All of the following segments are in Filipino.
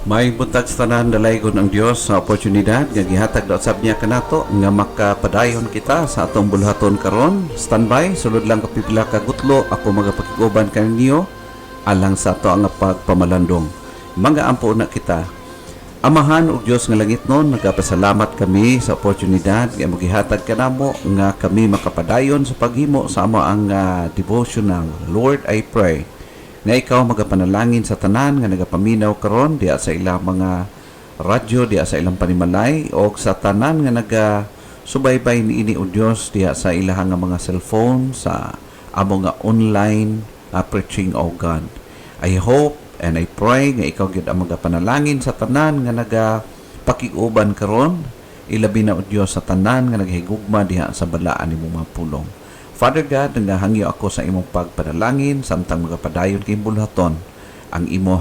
May buntag sa tanan dalaygon ang Dios sa oportunidad nga gihatag daw sab niya kanato nga makapadayon kita sa atong bulhaton karon. Standby, sulod lang kapipila ka gutlo ako magapakiguban kaninyo alang sa ato ang pagpamalandong. Mga ampo na kita. Amahan ug Dios nga langit non, nagapasalamat kami sa oportunidad nga magihatag kanamo nga kami makapadayon sa paghimo sa amo ang devotional. Lord, I pray nga ikaw magapanalangin sa tanan nga nagapaminaw karon diya sa ilang mga radyo, diya sa ilang panimalay o sa tanan nga nagasubaybay niini o Dios diya sa ilahang nga mga cellphone, sa amo nga online preaching o God. I hope and I pray nga ikaw gyud ang magapanalangin sa tanan nga nagapakiguban karon, ilabi na o Dios sa tanan nga naghigugma diha sa balaan nimo mga pulong. Father God, nangahangyo ako sa imong pagpanalangin samtang magapadayon kay bulhaton ang imong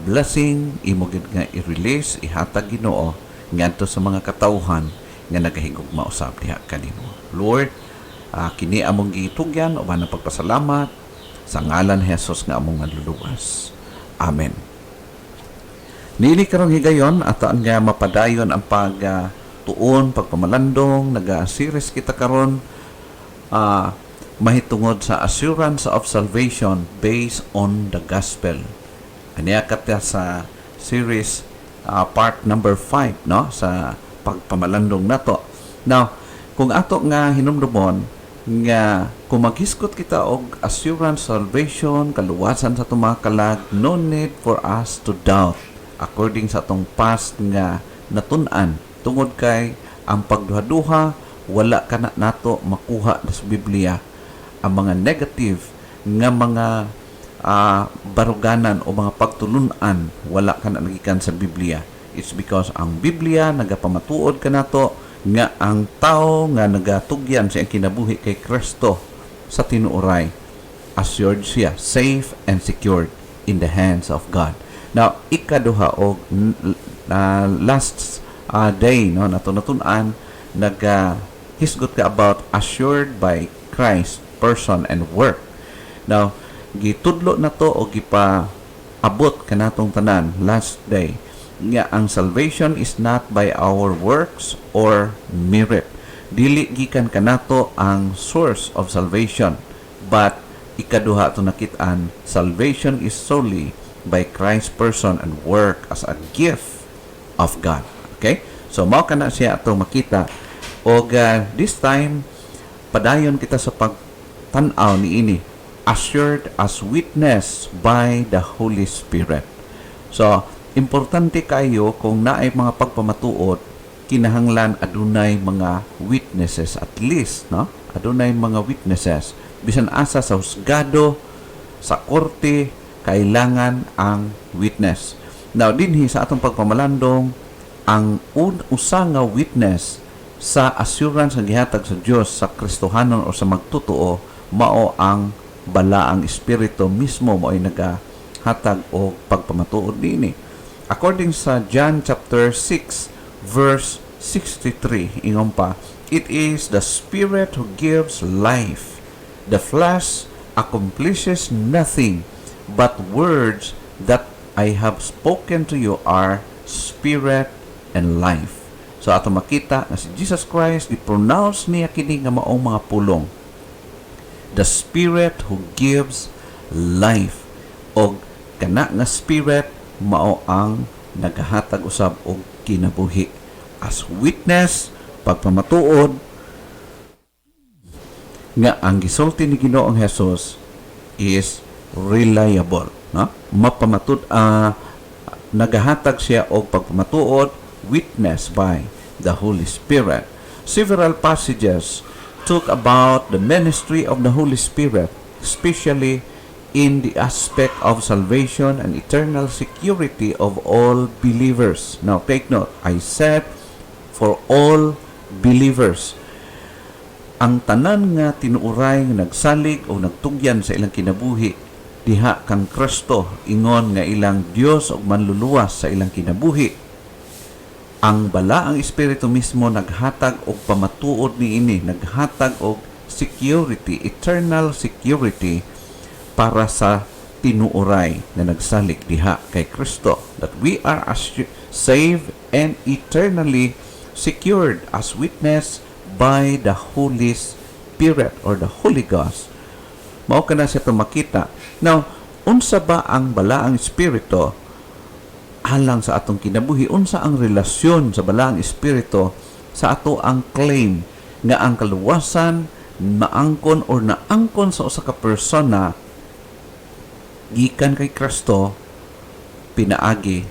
blessing, imo gid nga i-release, ihatag Ginoo ngadto sa mga katawhan nga nagahigugma usab diha kanimo. Lord, kini among gitugyan o manang pagpasalamat sa ngalan ni Jesus nga among manluluwas. Amen. Nili karong higayon ato nga mapadayon ang pagtuon, pagpamalandong, naga-series kita karon mahitungod sa assurance of salvation based on the gospel. Aniya katya sa series part number 5 no sa pagpamalandong nato. Now, kung ato nga hinumdumon nga kung maghiskot kita og assurance salvation, kaluwasan sa atong mga kalag, no need for us to doubt according sa atong past nga natun-an tungod kay ang pagduha-duha wala ka na nato makuha sa Biblia ang mga negative nga mga baruganan o mga pagtulunan wala ka na nagikan sa Biblia. It's because ang Biblia nagapamatuod ka nato nga ang tao nga nagatugyan sa kinabuhi kay Kristo sa tinuoray assured siya, safe and secured in the hands of God. Now ikaduha og last day no natun-an hisgot ka about assured by Christ, person and work. Now, gitudlo na to o gipaabot kanatong tanan last day nga ang salvation is not by our works or merit. Dili gikan kanato ang source of salvation, but ikaduha to nakit-an, salvation is solely by Christ's person and work as a gift of God. Okay? So mao kana siya atong makita. O this time, padayon kita sa pagtanaw ni ini, assured as witness by the Holy Spirit. So, importante kayo kung naay mga pagpamatuod, kinahanglan adunay mga witnesses at least, no? Adunay mga witnesses. Bisan asa sa husgado, sa korte, kailangan ang witness. Now, dinhi sa atong pagpamalandong, ang usa nga witness sa assurance nga gihatag sa Dios sa Kristohanon o sa magtutuo mao ang balaang espiritu mismo mo ay nagahatag o pagpamatuod niini. According sa John chapter 6 verse 63 ingon pa, it is the Spirit who gives life. The flesh accomplishes nothing, but words that I have spoken to you are spirit and life. So ato makita na si Jesus Christ i-pronounce niya kini nga maong mga pulong. The Spirit who gives life. O kana nga Spirit mao ang nagahatag usab og kinabuhi. As witness, pagpamatuod nga ang gisulti ni Ginoong Hesus is reliable, no? Mapamatud nagahatag siya og pagpamatuod witness by the Holy Spirit. Several passages talk about the ministry of the Holy Spirit, especially in the aspect of salvation and eternal security of all believers. Now, take note. I said for all believers. Ang tanan nga tinuuray nga nagsalig o nagtugyan sa ilang kinabuhi diha kang Kristo ingon nga ilang Dios og manluluwas sa ilang kinabuhi. Ang balaang espiritu mismo naghatag og pamatuod niini, naghatag og security, eternal security para sa tinuoray na nagsalig diha kay Kristo, that we are saved and eternally secured as witness by the Holy Spirit or the Holy Ghost. Mao kana siya makita. Now, unsa ba ang balaang espiritu alang sa atong kinabuhi? Unsa ang relasyon sa balaang espiritu sa ato ang claim nga ang kaluwasan maangkon or naangkon sa usa ka persona gikan kay Kristo pinaagi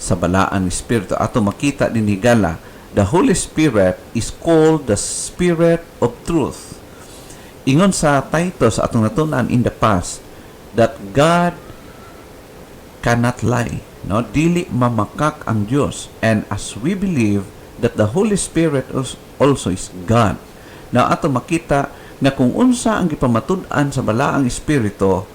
sa balaang espiritu? Ato makita din higala, the Holy Spirit is called the Spirit of Truth. Ingon sa Titus atong natunan in the past that God cannot lie, no, dili mamakak ang Dios, and as we believe that the Holy Spirit also is God. Now ato makita nga kung unsa ang gipamatud-an sa balaang espiritu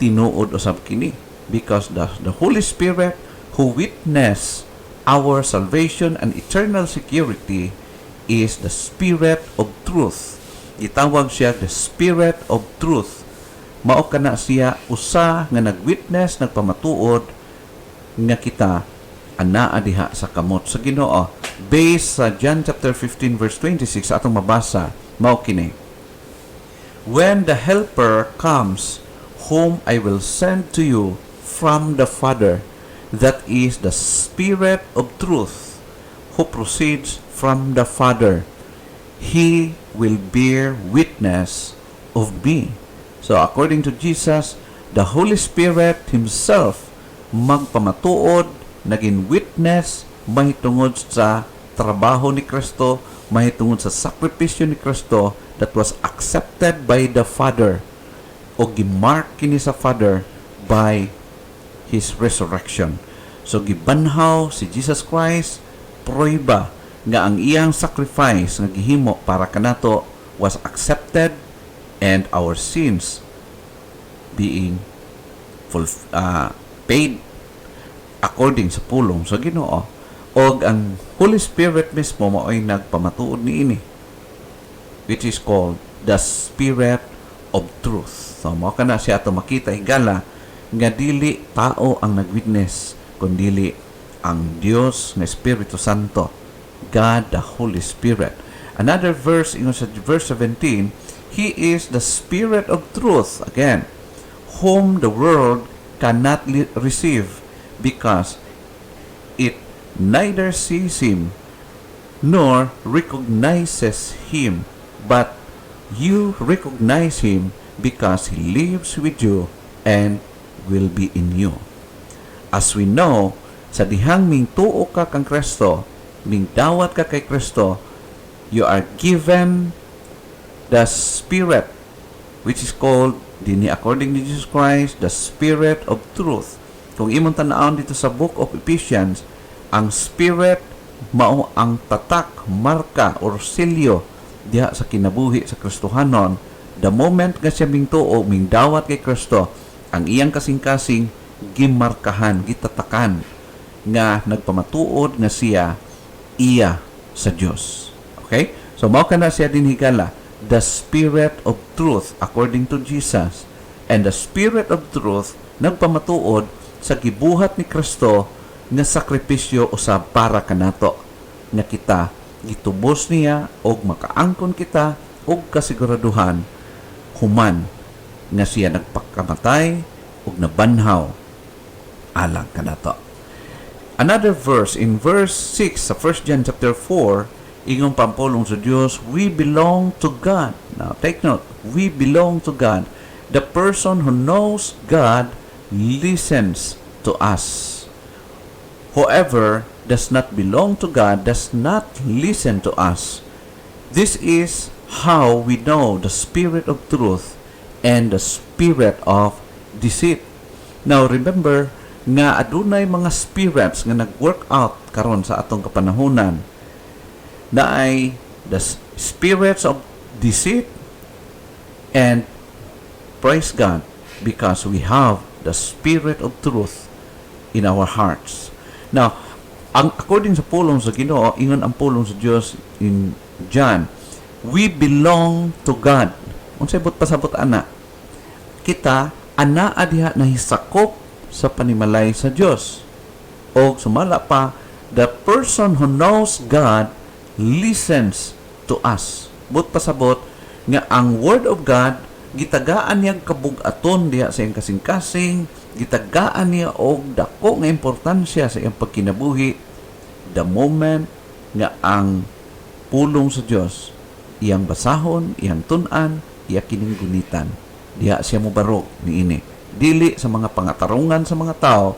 tinuod usab kini, because the Holy Spirit who witness our salvation and eternal security is the Spirit of Truth. Gitawag siya the Spirit of Truth. Mao kana siya usa nga nagwitness, nagpamatuod nga kita anaa diha sa kamot sa Ginoo. Based sa John chapter 15 verse 26 atong mabasa, mao kini: When the Helper comes, whom I will send to you from the Father, that is the Spirit of Truth, who proceeds from the Father, He will bear witness of me. So according to Jesus, the Holy Spirit Himself magpamatuod, naging witness mahitungod sa trabaho ni Kristo, mahitungod sa sakripisyo ni Kristo that was accepted by the Father o gimark kini sa Father by His resurrection. So gibanhaw si Jesus Christ, prueba nga ang iyang sacrifice nga gihimo para kanato was accepted, and our sins being paid according sa pulong sa Ginoo. Og ang Holy Spirit mismo mao'y nagpamatuod niini, which is called the Spirit of Truth. So mao kana siya ato makita higala nga dili tao ang nagwitness, kundili ang Dios nga Espiritu Santo, God the Holy Spirit. Another verse in verse 17, He is the Spirit of Truth, again, whom the world cannot receive, because it neither sees Him nor recognizes Him, but you recognize Him because He lives with you and will be in you. As we know, sa dihang ming tuo ka kang Kristo, ming dawat ka kay Kristo, you are given the Spirit, which is called, dini according to Jesus Christ, the Spirit of Truth. Kung imong tan-awon dito sa book of Ephesians, ang Spirit mao ang tatak, marka, or selyo diha sa kinabuhi sa Kristohanon. The moment nga siya ming tuo, ming dawat kay Kristo, ang iyang kasing-kasing gimarkahan, gitatakan, nga nagpamatuod nga siya iya sa Dios. Okay? So mao kana siya din higala, the Spirit of Truth according to Jesus. And the Spirit of Truth nagpamatuod sa gibuhat ni Kristo nga sakripisyo usab para kanato, nga kita gitubos niya og makaangkon kita og kasiguraduhan human nga siya nagpakamatay og nabanhaw alang kanato. Another verse in verse 6 sa 1 John chapter 4, ingon pampulong sa Dios, we belong to God. Now take note, we belong to God. The person who knows God listens to us. Whoever does not belong to God does not listen to us. This is how we know the Spirit of truth and the spirit of deceit. Now remember nga adunay mga spirits nga nag-work out karon sa atong kapanahunan, na ay the spirits of deceit, and praise God because we have the Spirit of truth in our hearts. Now, according sa pulong sa Ginoo, ingon ang pulong sa Dios in John, we belong to God. Unsay but pasabot ana? Kita anaa diha nahisakop sa panimalay sa Dios. O sumala pa, the person who knows God listens to us. But pasabot nga ang Word of God gitagaan niya kabug-aton diha sa iyang kasing-kasing, gitagaan niya og dako nga importansya sa iyang pagkinabuhi the moment nga ang pulong sa Dios iyang basahon, iyang tun-an, iya kining gunitan. Diha siya mobarog niini. Dili sa mga pangatarungan sa mga tao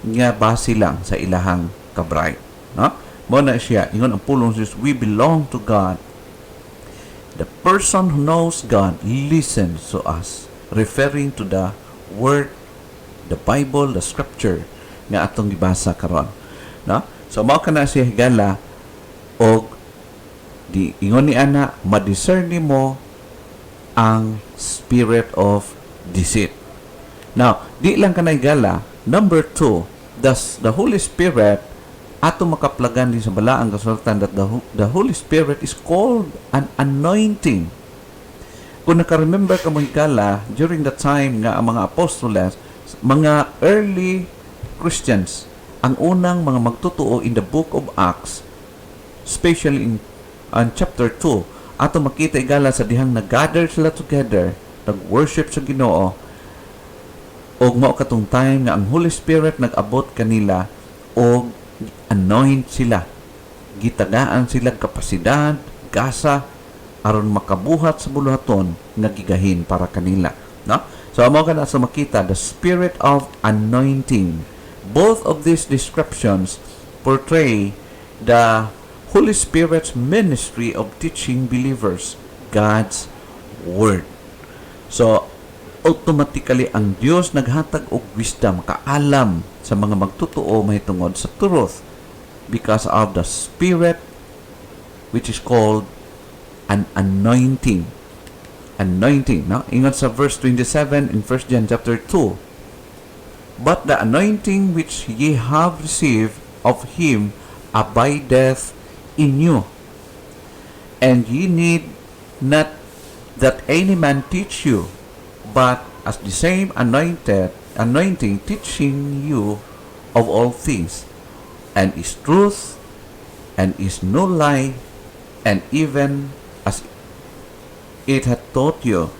nga base lang sa ilahang kabray. No? Mo na siya, ingon ang pulong sa Diyos, we belong to God. The person who knows God listens to us, referring to the Word, the Bible, the Scripture nga atong gibasa karon. No? So mao kana siya higala og di ingon ni ana ma-discern nimo ang spirit of deceit. Now, di lang kanay gala. Number 2, the Holy Spirit ato makaplagan din sa balaang kasulatan that the Holy Spirit is called an anointing. Kung naka-remember ka mo higala, during the time nga ang mga apostoles, mga early Christians, ang unang mga magtutuo in the book of Acts, especially in chapter 2, ato makita igala sa dihang nag-gather sila together, nag-worship sa Ginoo, og mao katong time nga ang Holy Spirit nag-abot kanila og anoint sila. Gitagaan sila kapasidad, gasa aron makabuhat sa buluhaton nga gigahin para kanila, no? So amo kana sa makita the spirit of anointing. Both of these descriptions portray the Holy Spirit's ministry of teaching believers God's Word. So, automatically ang Dios naghatag og wisdom, kaalam sa mga magtutuo mahitungod sa truth because of the Spirit which is called an anointing. Anointing, no? Ingat sa verse 27 in 1 John chapter 2. But the anointing which ye have received of Him abideth in you, and ye need not that any man teach you, but as the same anointing teaching you of all things, and is truth, and is no lie, and even as it hath taught you,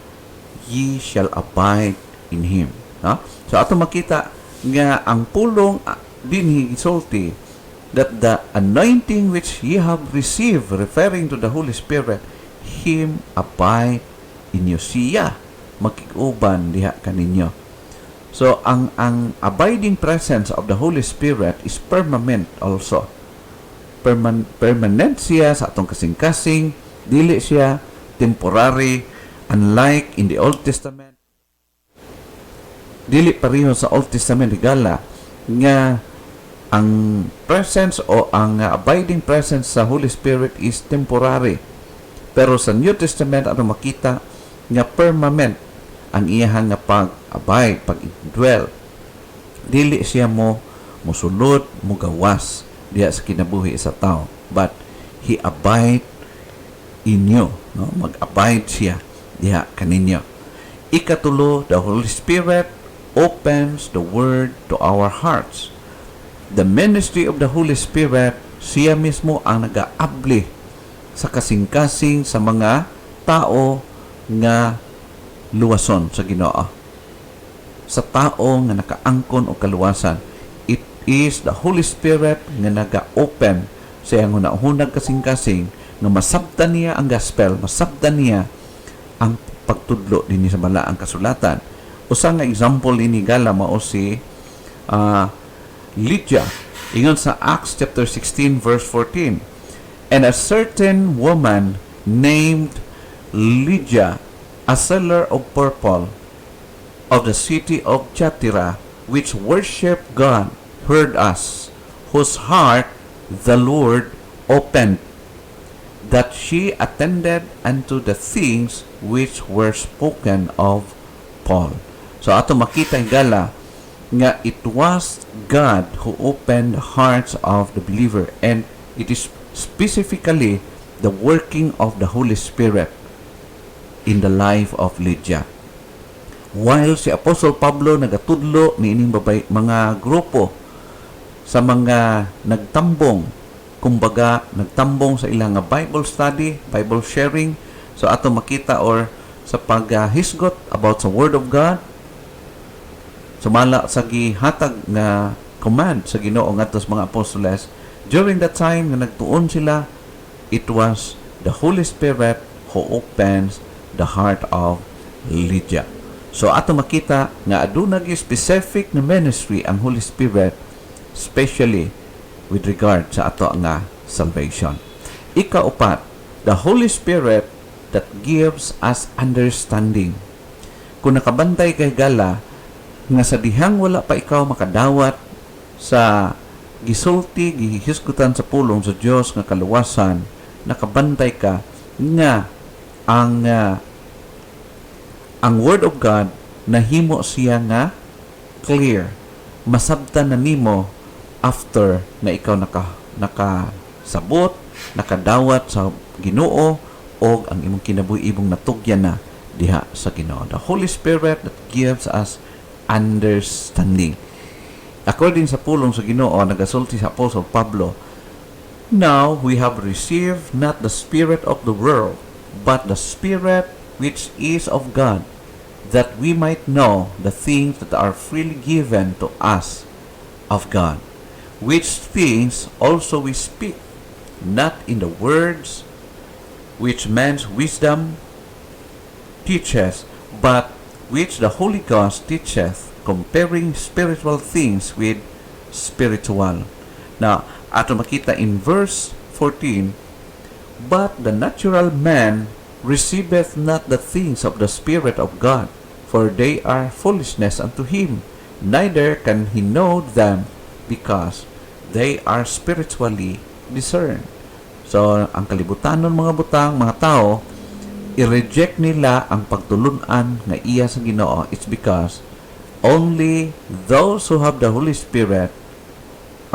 ye shall abide in Him. No? So ato makita nga ang pulong dinhi gisulti that the anointing which ye have received, referring to the Holy Spirit, Him abide in you. Siya makikuban diha kaninyo. So ang abiding presence of the Holy Spirit is permanent also. Permanent siya sa atong kasing-kasing, dili siya temporary, unlike in the Old Testament. Dili pareho sa Old Testament higala nga ang presence o ang abiding presence sa Holy Spirit is temporary. Pero sa New Testament ano makita nga permanent ang iyang nga pag-abide, pag-dwell. Dili siya musulod, gawas diha sa kinabuhi sa tao. But He abide in you. No? Mag-abide siya diha kaninyo. Ikatulo, the Holy Spirit opens the Word to our hearts. The ministry of the Holy Spirit, siya mismo ang nag-aabli sa kasing-kasing sa mga tao nga luwason sa Ginoo. Sa tao nga nakaangkon o kaluwasan, it is the Holy Spirit nga naga-open sa iyang hunahunag kasing-kasing nga masabtan niya ang gospel, masabtan niya ang pagtudlo din sa balaang kasulatan. Usa nga example ini gala mao si Lydia. Ingon sa Acts chapter 16 verse 14. And a certain woman named Lydia, a seller of purple of the city of Thyatira, which worshiped God, heard us, whose heart the Lord opened, that she attended unto the things which were spoken of Paul. So ato makita gala nga it was God who opened the hearts of the believer, and it is specifically the working of the Holy Spirit in the life of Lydia. While si Apostol Pablo nagatudlo ni ining mga grupo sa mga nagtambong, kumbaga nagtambong sa ilang nga Bible study, Bible sharing, so ato makita or sa paghisgot about sa Word of God, sumala sa gihatag nga command sa Ginoo ngadto sa mga apostoles. During that time nga nagtuon sila, it was the Holy Spirit who opens the heart of Lydia. So ato makita nga aduna gi specific na ministry ang Holy Spirit, especially with regard sa ato nga salvation. Ikaupat, the Holy Spirit that gives us understanding. Kung nakabantay kay gala nga sa dihang wala pa ikaw makadawat sa gisulti, gihisgutan sa pulong sa Dios nga kaluwasan, nakabantay ka nga ang Word of God nahimo siya nga clear, masabtan na nimo after na ikaw nakasabot, nakadawat sa Ginoo o ang imong kinabuhi-ibong natugyan na diha sa Ginoo. The Holy Spirit that gives us understanding. According sa pulong sa Ginoo, nagasulti sa Apostle Pablo, now we have received not the spirit of the world, but the Spirit which is of God, that we might know the things that are freely given to us of God, which things also we speak, not in the words which man's wisdom teaches, but which the Holy Ghost teacheth, comparing spiritual things with spiritual. Now, ato makita in verse 14, but the natural man receiveth not the things of the Spirit of God, for they are foolishness unto him, neither can he know them, because they are spiritually discerned. So, ang kalibutanon mga butang, mga tao, i-reject nila ang pagtulunan nga iya sa Ginoo. It's because only those who have the Holy Spirit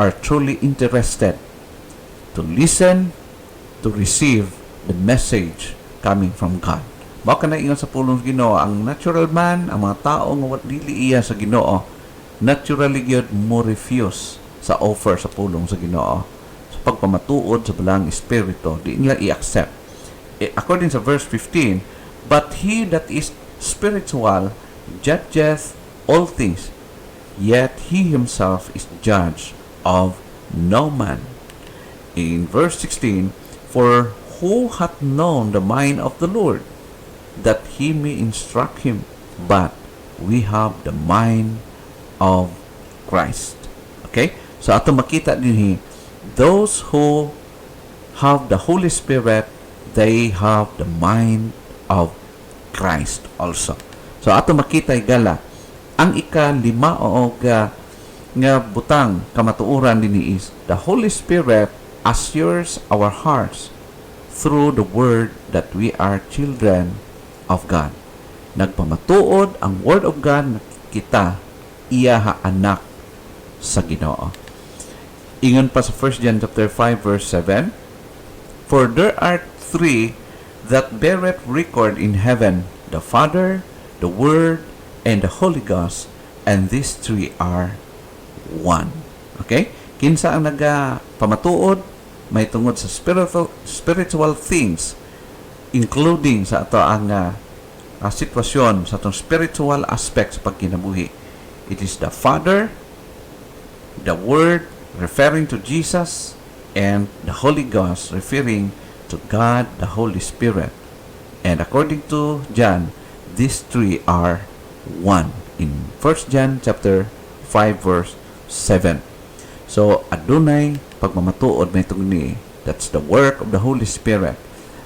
are truly interested to listen, to receive the message coming from God. Baka na ingon sa pulong sa Ginoo, ang natural man, ang mga tao nga wat dili iya sa Ginoo, naturally gyud mo refuse sa offer sa pulong sa Ginoo. Sa pagpamatuod sa balang espiritu, di nila i-accept. According sa verse 15, but he that is spiritual judgeth all things, yet he himself is judge of no man. In verse 16, for who hath known the mind of the Lord, that he may instruct him? But we have the mind of Christ. Okay? So ato makita din those who have the Holy Spirit, they have the mind of Christ also. So ato makita gala ang ika-5 o nga butang kamatuoran din is the Holy Spirit assures our hearts through the word that we are children of God. Nagpamatuod ang Word of God na kita iya ha anak sa Ginoo. Ingon pa sa 1 John chapter 5 verse 7, for there are three that beareth record in heaven, the Father, the Word, and the Holy Ghost, and these three are one. Okay? Kinsa ang nagpamatuod may tungod sa spiritual things, including sa ato ang sitwasyon sa atong spiritual aspects sa pagkinabuhi. It is the Father, the Word referring to Jesus, and the Holy Ghost referring to God the Holy Spirit. And according to John, these three are one in 1 John chapter 5 verse 7. So adunay pagmamatuod may tungni, that's the work of the Holy Spirit.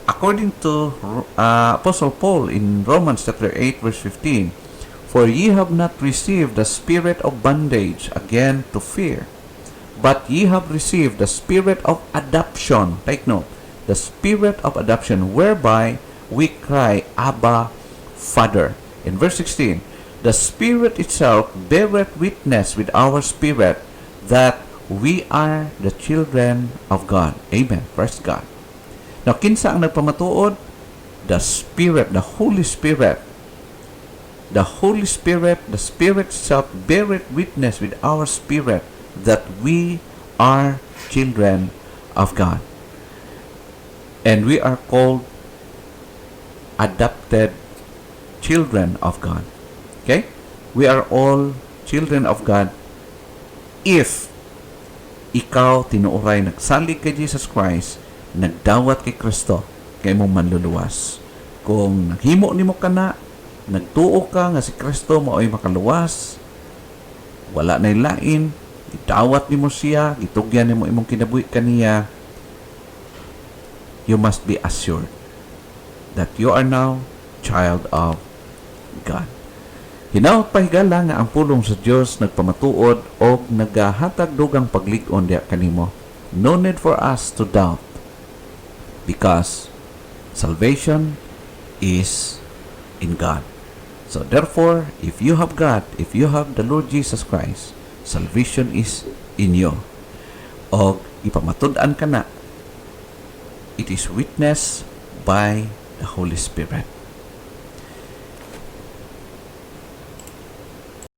According to Apostle Paul in Romans chapter 8 verse 15, for ye have not received the spirit of bondage again to fear, but ye have received the spirit of adoption. Take note, the spirit of adoption, whereby we cry, Abba, Father. In verse 16, the Spirit itself beareth witness with our spirit that we are the children of God. Amen. Praise God. Now, kinsa ang nagpamatuod? The Spirit, the Holy Spirit. the Holy Spirit, the Spirit itself, beareth witness with our spirit that we are children of God. And we are called adopted children of God. Okay? We are all children of God if ikaw tinuoray nagsalig kay Jesus Christ, nagdawat kay Kristo, kay mong manluluwas. Kung naghimo nimo kana, nagtuo ka nga si Kristo mao'y makaluwas, wala na lain, gidawat nimo siya, gitugyan nimo imong kinabuhi kaniya, you must be assured that you are now child of God. Hinaot pahigala nga ang pulong sa Dios nagpamatuod o nagahatag dugang paglig-on diha kanimo. No need for us to doubt because salvation is in God. So therefore, if you have God, if you have the Lord Jesus Christ, salvation is in you. O ipamatud-an ka na, it is witnessed by the Holy Spirit.